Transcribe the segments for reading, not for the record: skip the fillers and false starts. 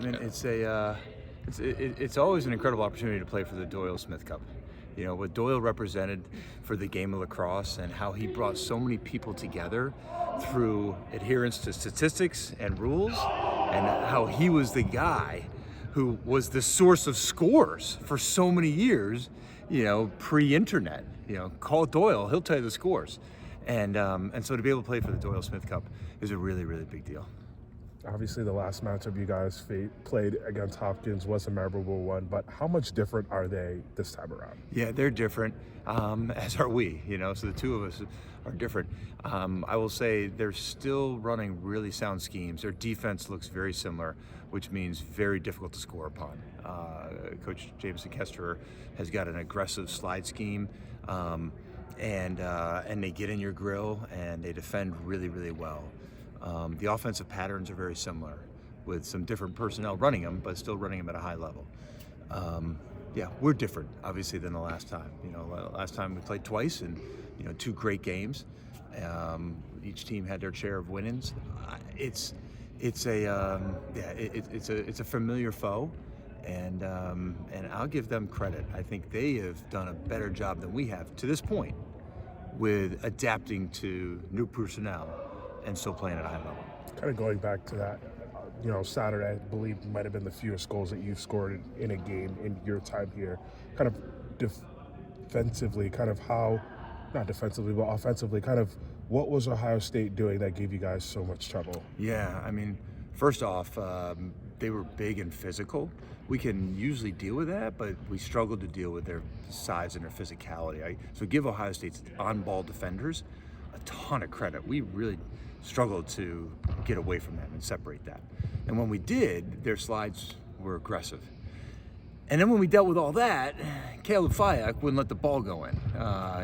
I mean, it's always an incredible opportunity to play for the Doyle Smith Cup. You know, what Doyle represented for the game of lacrosse and how he brought so many people together through adherence to statistics and rules, and how he was the guy who was the source of scores for so many years, you know, pre-internet. You know, call Doyle, he'll tell you the scores. And so to be able to play for the Doyle Smith Cup is a really, really big deal. Obviously, the last matchup you guys played against Hopkins was a memorable one, but how much different are they this time around? Yeah, they're different, as are we, you know, so the two of us are different. I will say they're still running really sound schemes. Their defense looks very similar, which means very difficult to score upon. Coach Jameson Kesterer has got an aggressive slide scheme, and they get in your grill and they defend really, really well. The offensive patterns are very similar, with some different personnel running them, but still running them at a high level. Yeah, we're different, obviously, than the last time. You know, last time we played twice, and you know, 2 great games. Each team had their share of win-ins. It's a familiar foe, and I'll give them credit. I think they have done a better job than we have to this point with adapting to new personnel and still playing at a high level. Kind of going back to that, you know, Saturday, I believe, might have been the fewest goals that you've scored in a game in your time here. Kind of defensively, kind of how, not defensively, but offensively, kind of what was Ohio State doing that gave you guys so much trouble? Yeah, I mean, first off, they were big and physical. We can usually deal with that, but we struggled to deal with their size and their physicality. So give Ohio State's on-ball defenders a ton of credit. We really struggled to get away from them and separate that. And when we did, their slides were aggressive. And then when we dealt with all that, Caleb Fayak wouldn't let the ball go in.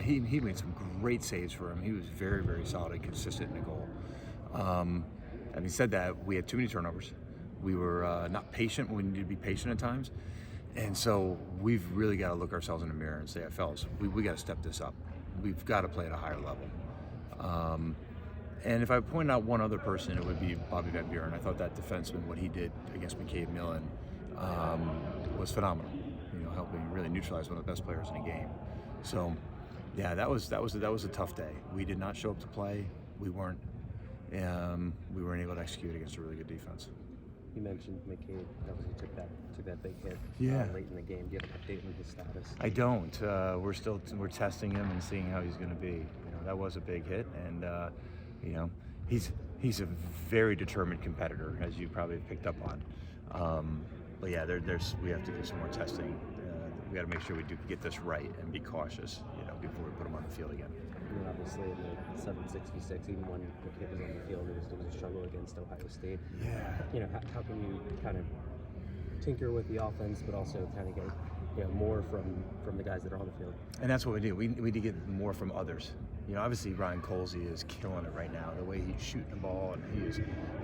He made some great saves for him. He was very, very solid and consistent in the goal. Having said that, we had too many turnovers. We were not patient when we needed to be patient at times. And so we've really got to look ourselves in the mirror and say, fellas, we got to step this up. We've got to play at a higher level. And if I point out one other person, it would be Bobby Van Buren. I thought that defenseman, what he did against McCabe Millen, was phenomenal. You know, helping really neutralize one of the best players in the game. So, yeah, that was a tough day. We did not show up to play. We weren't able to execute against a really good defense. You mentioned McCabe. Obviously took that big hit late in the game. Do you have an update on his status? I don't. We're testing him and seeing how he's going to be. You know, that was a big hit, and you know, he's a very determined competitor, as you probably picked up on. But yeah, we have to do some more testing. We got to make sure we do get this right and be cautious, you know, before we put him on the field again. And then obviously in the 766, even when McCabe was on the field, it was a struggle against Ohio State. Yeah. You know, how can you kind of tinker with the offense, but also kind of get more from the guys that are on the field? And that's what we do. We need to get more from others. You know, obviously Ryan Colsey is killing it right now. The way he's shooting the ball, and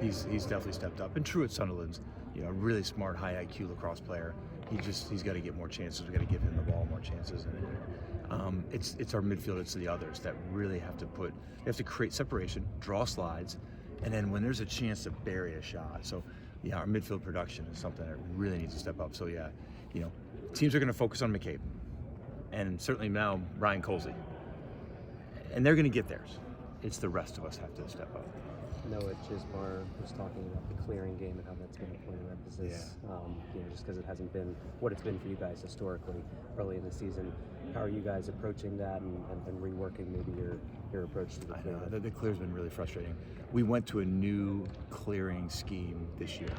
he's definitely stepped up. And Truett Sunderland's, you know, a really smart, high IQ lacrosse player. He's got to get more chances. We got to give him the ball more chances. And it's our midfielders to the others that really have to create separation, draw slides, and then when there's a chance to bury a shot. So yeah, our midfield production is something that really needs to step up. So yeah, you know, teams are going to focus on McCabe, and certainly now Ryan Colsey, and they're going to get theirs. It's the rest of us have to step up. Noah Chismar was talking about the clearing game and how that's been a point of emphasis. Yeah. You know, just because it hasn't been what it's been for you guys historically early in the season. How are you guys approaching that and reworking maybe your approach to the clearing? I know, the clear's been really frustrating. We went to a new clearing scheme this year,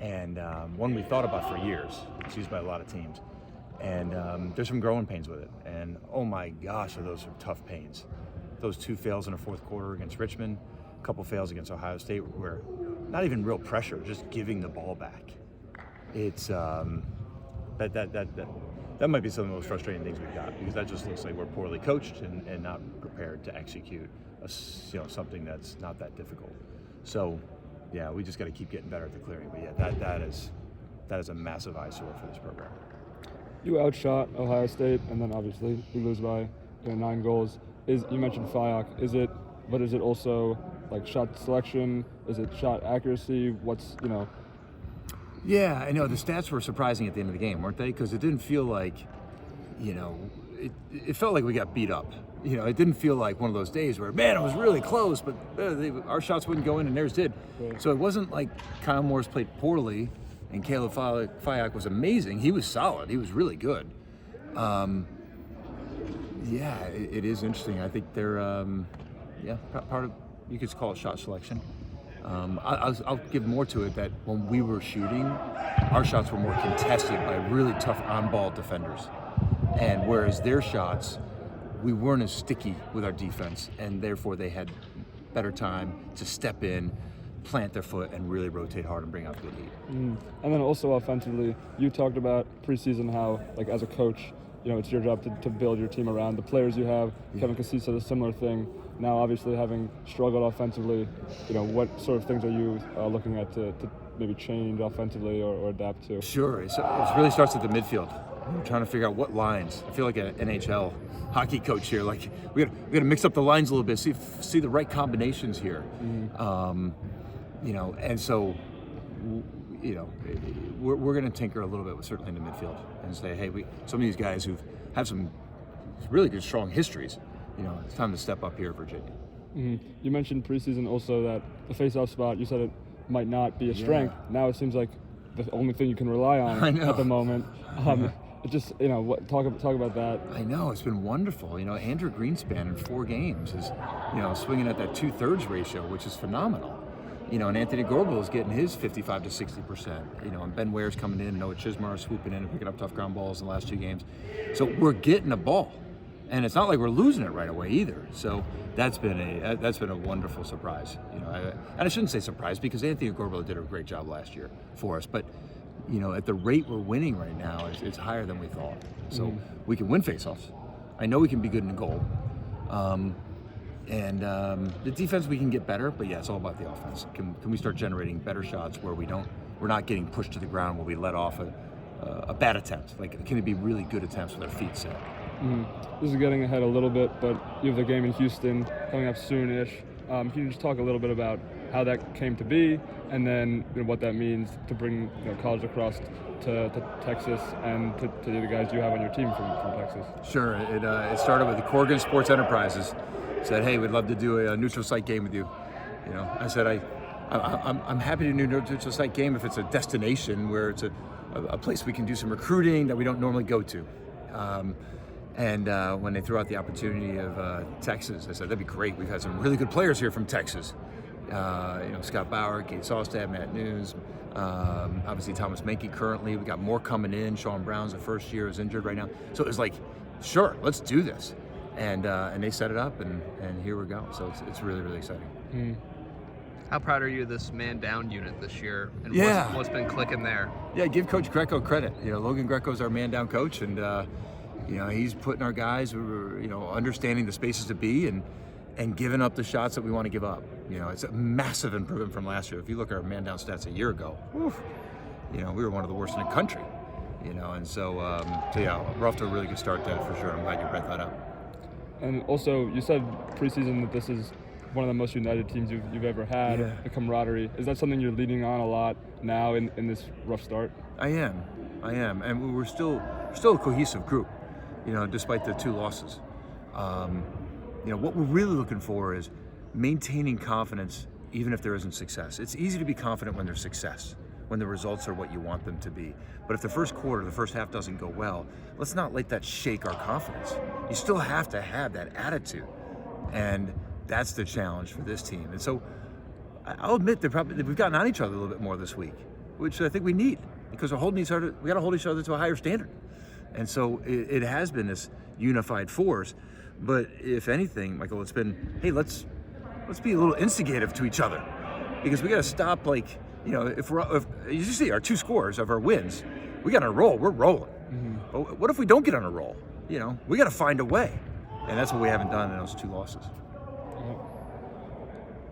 and one we thought about for years. It's used by a lot of teams, and there's some growing pains with it. And oh my gosh, are those some tough pains. Those 2 fails in the fourth quarter against Richmond, a couple fails against Ohio State, where not even real pressure, just giving the ball back. It's that might be some of the most frustrating things we've got, because that just looks like we're poorly coached and not prepared to execute something that's not that difficult. So yeah, we just got to keep getting better at the clearing. But yeah, that is a massive eyesore for this program. You outshot Ohio State, and then obviously you lose by 9 goals. You mentioned Fayak. Is it also like shot selection? Is it shot accuracy? Yeah, I know. The stats were surprising at the end of the game, weren't they? Because it didn't feel like, it felt like we got beat up. It didn't feel like one of those days where, man, it was really close, but our shots wouldn't go in and theirs did. Yeah. So it wasn't like Kyle Morris played poorly and Caleb Fiak was amazing. He was solid. He was really good. Yeah, it is interesting. I think they're, part of, you could call it shot selection. I'll give more to it that when we were shooting, our shots were more contested by really tough on-ball defenders. And whereas their shots, we weren't as sticky with our defense, and therefore they had better time to step in, plant their foot, and really rotate hard and bring out good heat. And then also offensively, you talked about preseason how, like, as a coach, it's your job to build your team around the players you have. Yeah. Kevin Cassis said a similar thing. Now, obviously, having struggled offensively, what sort of things are you looking at to maybe change offensively or adapt to? Sure. It really starts at the midfield. We're trying to figure out what lines. I feel like an NHL hockey coach here. Like we got to mix up the lines a little bit, see the right combinations here. And so, we're going to tinker a little bit with certainly in the midfield and say, hey, some of these guys who've had some really good, strong histories. It's time to step up here at Virginia. You mentioned preseason also that the face-off spot, you said it might not be a strength. Now it seems like the only thing you can rely on at the moment. It just, talk about that. I know, it's been wonderful. Andrew Greenspan in 4 games is, swinging at that 2/3 ratio, which is phenomenal. And Anthony Gorbel is getting his 55 to 60%. And Ben Ware's coming in, Noah Chismar swooping in and picking up tough ground balls in the last 2 games. So we're getting the ball. And it's not like we're losing it right away either. So that's been a wonderful surprise. And I shouldn't say surprise because Anthony Gorbel did a great job last year for us. But at the rate we're winning right now, it's higher than we thought. So we can win faceoffs. I know we can be good in the goal. The defense we can get better. But yeah, it's all about the offense. Can we start generating better shots where we're not getting pushed to the ground where we let off a bad attempt? Like, can it be really good attempts with our feet set? This is getting ahead a little bit, but you have the game in Houston coming up soon-ish. Can you just talk a little bit about how that came to be, and then what that means to bring college lacrosse to Texas and to the guys you have on your team from Texas? Sure. It started with the Corrigan Sports Enterprises. Said, hey, we'd love to do a neutral site game with you. I said, I'm happy to do a neutral site game if it's a destination where it's a place we can do some recruiting that we don't normally go to. When they threw out the opportunity of Texas, I said, that'd be great. We've had some really good players here from Texas. Scott Bauer, Kate Saustad, Matt News, obviously Thomas Menke currently. We got more coming in. Sean Brown's the first year, is injured right now. So it was like, sure, let's do this. And they set it up, and here we go. So it's really, really exciting. How proud are you of this man-down unit this year? And what's been clicking there? Yeah, give Coach Greco credit. Logan Greco's our man-down coach, and he's putting our guys who are, understanding the spaces to be and giving up the shots that we want to give up. It's a massive improvement from last year. If you look at our man-down stats a year ago, we were one of the worst in the country. So yeah, we're off to a really good start there for sure. I'm glad you brought that up. And also, you said preseason that this is one of the most united teams you've ever had, the camaraderie. Is that something you're leaning on a lot now in this rough start? I am. And we're still a cohesive group, despite the 2 losses. What we're really looking for is maintaining confidence even if there isn't success. It's easy to be confident when there's success, when the results are what you want them to be. But if the first half doesn't go well, let's not let that shake our confidence. You still have to have that attitude. And that's the challenge for this team. And so I'll admit we've gotten on each other a little bit more this week, which I think we need, because we got to hold each other to a higher standard. And so it has been this unified force. But if anything, Michael, it's been, hey, let's be a little instigative to each other, because we got to stop, like, if you see our 2 scores of our wins, we got on a roll, we're rolling. But what if we don't get on a roll? We got to find a way. And that's what we haven't done in those 2 losses.